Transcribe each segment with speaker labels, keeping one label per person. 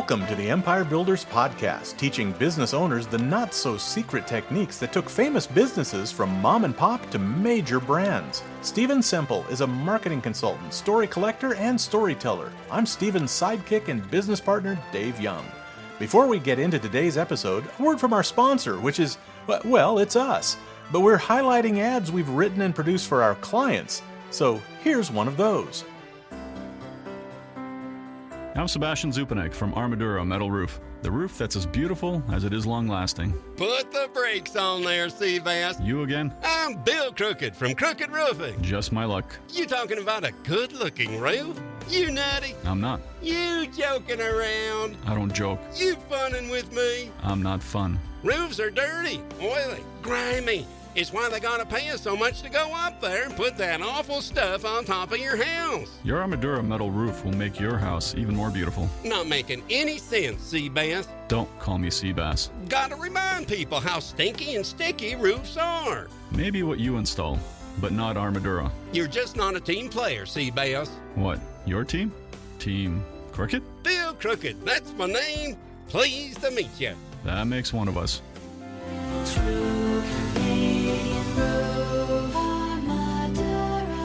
Speaker 1: Welcome to the Empire Builders Podcast, teaching business owners the not-so-secret techniques that took famous businesses from mom and pop to major brands. Stephen Semple is a marketing consultant, story collector, and storyteller. I'm Stephen's sidekick and business partner, Dave Young. Before we get into today's episode, a word from our sponsor, which is, well, it's us. But we're highlighting ads we've written and produced for our clients. So here's one of those.
Speaker 2: I'm Sebastian Zupanek from Armadura Metal Roof, the roof that's as beautiful as it is long-lasting.
Speaker 3: Put the brakes on there, Seabass.
Speaker 2: You again?
Speaker 3: I'm Bill Crooked from Crooked Roofing.
Speaker 2: Just my luck.
Speaker 3: You talking about a good-looking roof? You nutty?
Speaker 2: I'm not.
Speaker 3: You joking around?
Speaker 2: I don't joke.
Speaker 3: You funning with me?
Speaker 2: I'm not fun.
Speaker 3: Roofs are dirty, oily, grimy. It's why they gotta pay us so much to go up there and put that awful stuff on top of your house.
Speaker 2: Your Armadura Metal Roof will make your house even more beautiful.
Speaker 3: Not making any sense, Seabass.
Speaker 2: Don't call me Seabass.
Speaker 3: Gotta remind people how stinky and sticky roofs are.
Speaker 2: Maybe what you install, but not Armadura.
Speaker 3: You're just not a team player, Seabass.
Speaker 2: What, your team? Team Crooked?
Speaker 3: Bill Crooked, that's my name. Pleased to meet you.
Speaker 2: That makes one of us.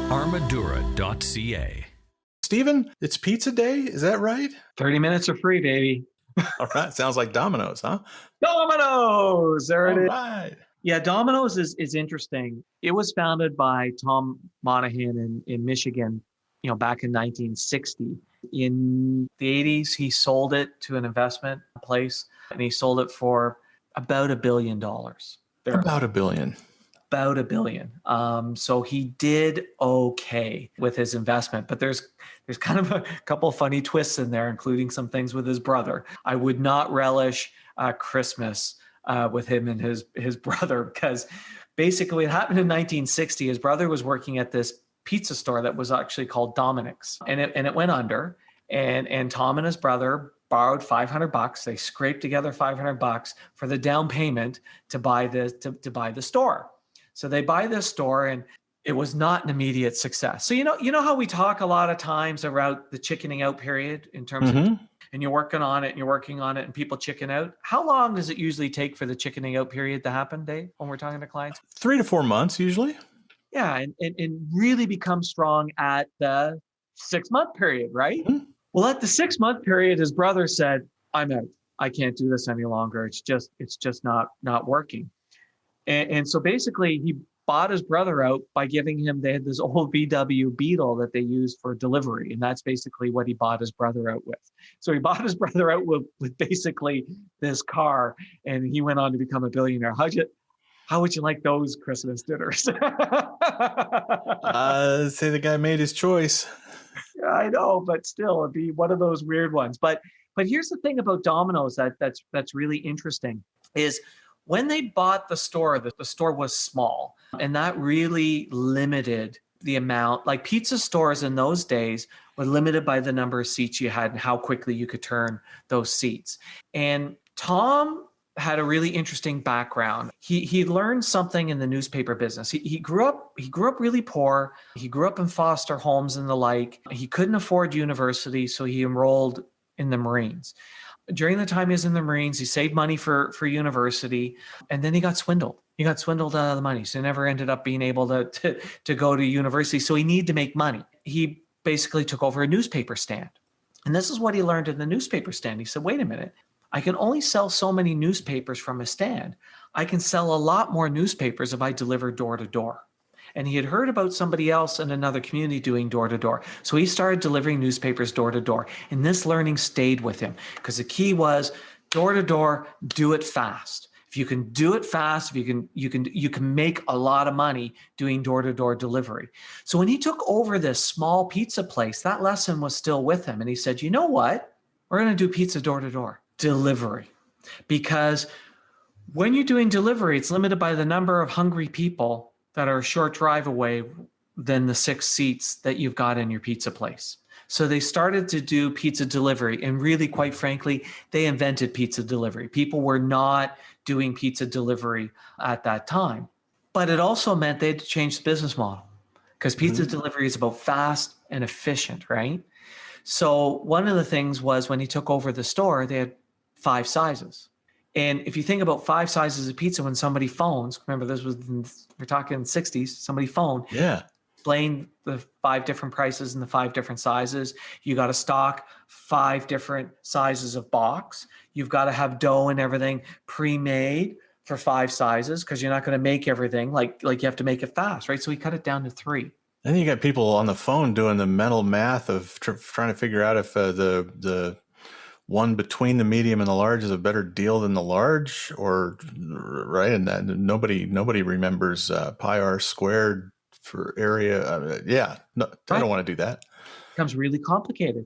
Speaker 4: Armadura.ca.
Speaker 1: Stephen, it's pizza day, is that right?
Speaker 5: 30 minutes are free, baby.
Speaker 1: All right, sounds like Domino's, huh?
Speaker 5: Domino's! There it is.
Speaker 1: All right.
Speaker 5: Yeah, Domino's is interesting. It was founded by Tom Monaghan in Michigan, back in 1960. In the 80s, he sold it to an investment place, and he sold it for about $1 billion.
Speaker 1: About $1 billion.
Speaker 5: About $1 billion. So he did okay with his investment, but there's kind of a couple of funny twists in there, including some things with his brother. I would not relish Christmas with him and his brother, because basically it happened in 1960. His brother was working at this pizza store that was actually called Domino's, and it went under. And Tom and his brother borrowed $500. They scraped together $500 for the down payment to buy the store. So they buy this store, and it was not an immediate success. So you know how we talk a lot of times about the chickening out period in terms of, and you're working on it and people chicken out. How long does it usually take for the chickening out period to happen, Dave, when we're talking to clients?
Speaker 1: 3 to 4 months usually.
Speaker 5: Yeah, and really become strong at the 6-month period, right? Mm-hmm. Well, at the 6-month period, his brother said, "I'm out. I can't do this any longer. It's just not working." And so basically, he bought his brother out by giving him, they had this old VW Beetle that they used for delivery. And that's basically what he bought his brother out with. So he bought his brother out with basically this car, and he went on to become a billionaire. How would you like those Christmas dinners?
Speaker 1: Say the guy made his choice.
Speaker 5: Yeah, I know, but still, it'd be one of those weird ones. But here's the thing about Domino's that's really interesting is when they bought the store was small, and that really limited the amount. Like pizza stores in those days were limited by the number of seats you had and how quickly you could turn those seats. And Tom had a really interesting background. He learned something in the newspaper business. He grew up really poor. He grew up in foster homes and the like. He couldn't afford university, so he enrolled in the Marines. During the time he was in the Marines, he saved money for university, and then he got swindled. He got swindled out of the money, so he never ended up being able to go to university. So he needed to make money. He basically took over a newspaper stand. And this is what he learned in the newspaper stand. He said, wait a minute, I can only sell so many newspapers from a stand. I can sell a lot more newspapers if I deliver door to door. And he had heard about somebody else in another community doing door to door. So he started delivering newspapers door to door. And this learning stayed with him because the key was door to door, do it fast. If you can do it fast, if you can make a lot of money doing door to door delivery. So when he took over this small pizza place, that lesson was still with him. And he said, you know what? We're going to do pizza door to door delivery, because when you're doing delivery, it's limited by the number of hungry people that are a short drive away than the 6 seats that you've got in your pizza place. So they started to do pizza delivery, and really, quite frankly, they invented pizza delivery. People were not doing pizza delivery at that time, but it also meant they had to change the business model, because pizza delivery is about fast and efficient, right? So one of the things was when he took over the store, they had 5 sizes. And if you think about 5 sizes of pizza, when somebody phones, remember we're talking 60s, somebody phoned,
Speaker 1: Yeah.
Speaker 5: explain the 5 different prices and the 5 different sizes. You got to stock 5 different sizes of box. You've got to have dough and everything pre-made for 5 sizes, because you're not going to make everything like you have to make it fast, right? So we cut it down to 3.
Speaker 1: Then you got people on the phone doing the mental math of trying to figure out if the one between the medium and the large is a better deal than the large, or right? And that nobody remembers pi r squared for area. I don't want to do that.
Speaker 5: It becomes really complicated.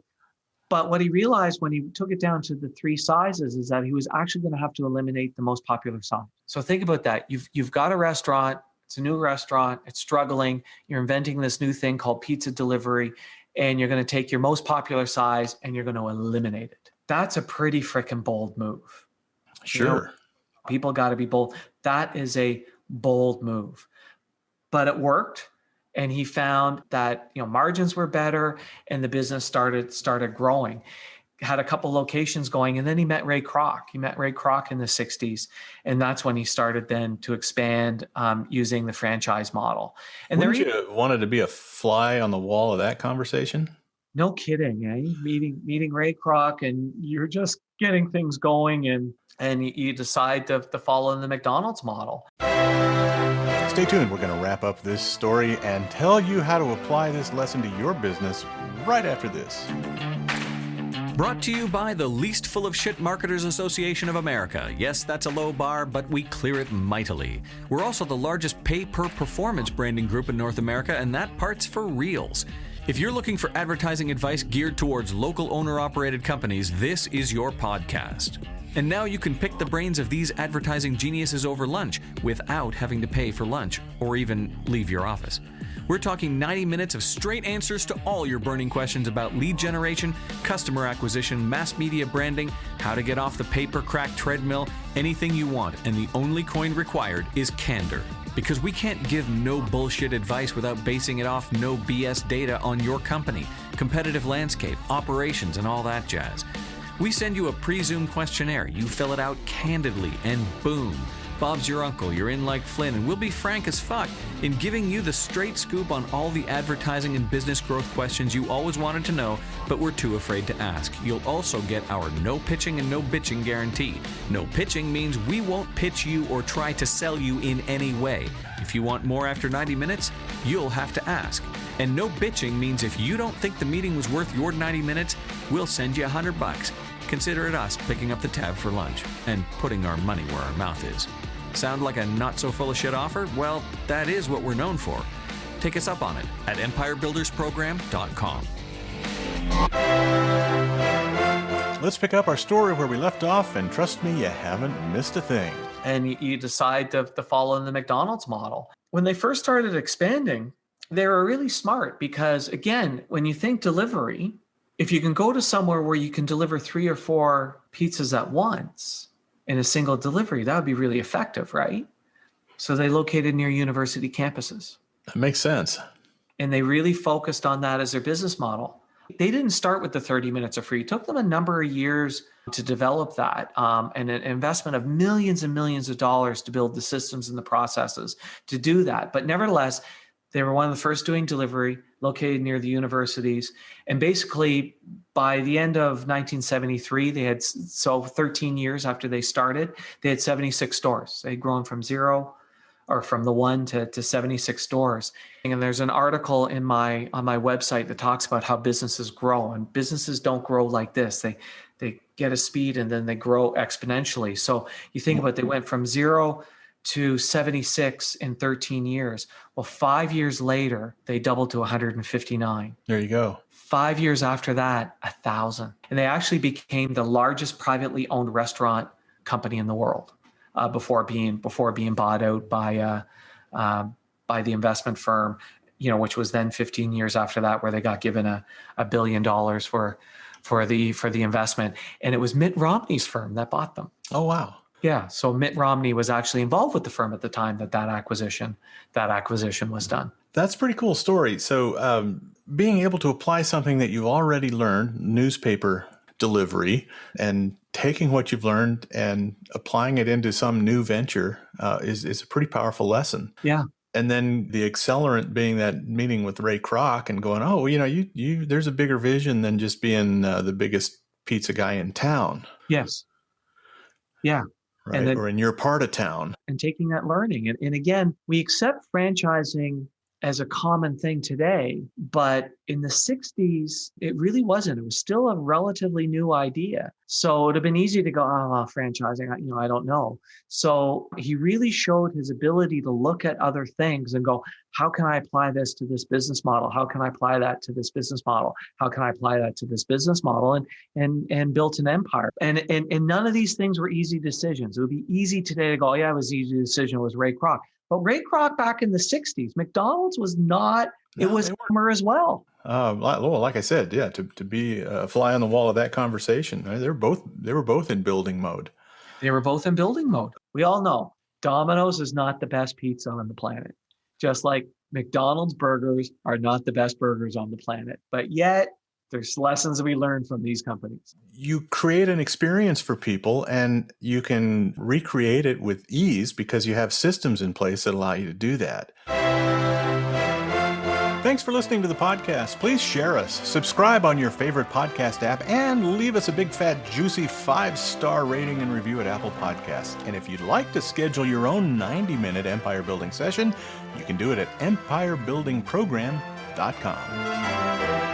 Speaker 5: But what he realized when he took it down to the 3 sizes is that he was actually going to have to eliminate the most popular size. So think about that. You've got a restaurant. It's a new restaurant. It's struggling. You're inventing this new thing called pizza delivery, and you're going to take your most popular size and you're going to eliminate it. That's a pretty freaking bold move.
Speaker 1: Sure.
Speaker 5: People got to be bold. That is a bold move. But it worked. And he found that margins were better and the business started growing. Had a couple locations going, and then he met Ray Kroc. He met Ray Kroc in the 60s, and that's when he started then to expand using the franchise model. And
Speaker 1: Wouldn't you wanted to be a fly on the wall of that conversation?
Speaker 5: No kidding, eh? Meeting Ray Kroc, and you're just getting things going, and you decide to follow in the McDonald's model.
Speaker 1: Stay tuned. We're going to wrap up this story and tell you how to apply this lesson to your business right after this.
Speaker 4: Brought to you by the Least Full of Shit Marketers Association of America. Yes, that's a low bar, but we clear it mightily. We're also the largest pay-per-performance branding group in North America, and that part's for reals. If you're looking for advertising advice geared towards local owner-operated companies, this is your podcast. And now you can pick the brains of these advertising geniuses over lunch without having to pay for lunch or even leave your office. We're talking 90 minutes of straight answers to all your burning questions about lead generation, customer acquisition, mass media branding, how to get off the pay-per-crack treadmill, anything you want, and the only coin required is candor. Because we can't give no bullshit advice without basing it off no BS data on your company, competitive landscape, operations, and all that jazz. We send you a pre-Zoom questionnaire. You fill it out candidly, and boom, Bob's your uncle. You're in like Flynn, and we'll be frank as fuck in giving you the straight scoop on all the advertising and business growth questions you always wanted to know, but were too afraid to ask. You'll also get our no pitching and no bitching guarantee. No pitching means we won't pitch you or try to sell you in any way. If you want more after 90 minutes, you'll have to ask. And no bitching means if you don't think the meeting was worth your 90 minutes, we'll send you $100. Consider it us picking up the tab for lunch and putting our money where our mouth is. Sound like a not-so-full-of-shit offer? Well, that is what we're known for. Take us up on it at empirebuildersprogram.com.
Speaker 1: Let's pick up our story where we left off, and trust me, you haven't missed a thing.
Speaker 5: And you decide to follow in the McDonald's model. When they first started expanding, they were really smart because, again, when you think delivery, if you can go to somewhere where you can deliver 3 or 4 pizzas at once in a single delivery, that would be really effective, right? So they located near university campuses.
Speaker 1: That makes sense.
Speaker 5: And they really focused on that as their business model. They didn't start with the 30 minutes of free. It took them a number of years to develop that, and an investment of millions and millions of dollars to build the systems and the processes to do that. But nevertheless, they were one of the first doing delivery, located near the universities. And basically, by the end of 1973, they had, so 13 years after they started, they had 76 stores. They had grown from zero, or from the 1 to 76 stores. And there's an article on my website that talks about how businesses grow. And businesses don't grow like this. They get a speed and then they grow exponentially. So you think about it, they went from 0 to 76 in 13 years. Well, 5 years later, they doubled to 159.
Speaker 1: There you go.
Speaker 5: 5 years after that, 1,000. And they actually became the largest privately owned restaurant company in the world before being bought out by the investment firm, which was then 15 years after that, where they got given $1 billion for the investment. And it was Mitt Romney's firm that bought them.
Speaker 1: Oh, wow.
Speaker 5: Yeah. So Mitt Romney was actually involved with the firm at the time that acquisition was done.
Speaker 1: That's a pretty cool story. So being able to apply something that you've already learned, newspaper delivery, and taking what you've learned and applying it into some new venture is a pretty powerful lesson.
Speaker 5: Yeah.
Speaker 1: And then the accelerant being that meeting with Ray Kroc and going, oh, you there's a bigger vision than just being the biggest pizza guy in town.
Speaker 5: Yes. Yeah.
Speaker 1: Right. Or in your part of town.
Speaker 5: And taking that learning. And again, we accept franchising as a common thing today, but in the 60s, it really wasn't. It was still a relatively new idea. So it would have been easy to go, franchising, I don't know. So he really showed his ability to look at other things and go, how can I apply this to this business model? How can I apply that to this business model? How can I apply that to this business model? And built an empire. And none of these things were easy decisions. It would be easy today to go, it was an easy decision. It was Ray Kroc. But Ray Kroc back in the 60s, McDonald's was not, it was Homer as well.
Speaker 1: Like I said, yeah, to be a fly on the wall of that conversation, they were both in building mode.
Speaker 5: They were both in building mode. We all know Domino's is not the best pizza on the planet, just like McDonald's burgers are not the best burgers on the planet. But yet, there's lessons that we learn from these companies.
Speaker 1: You create an experience for people and you can recreate it with ease because you have systems in place that allow you to do that. Thanks for listening to the podcast. Please share us, subscribe on your favorite podcast app, and leave us a big, fat, juicy 5-star rating and review at Apple Podcasts. And if you'd like to schedule your own 90-minute empire building session, you can do it at empirebuildingprogram.com.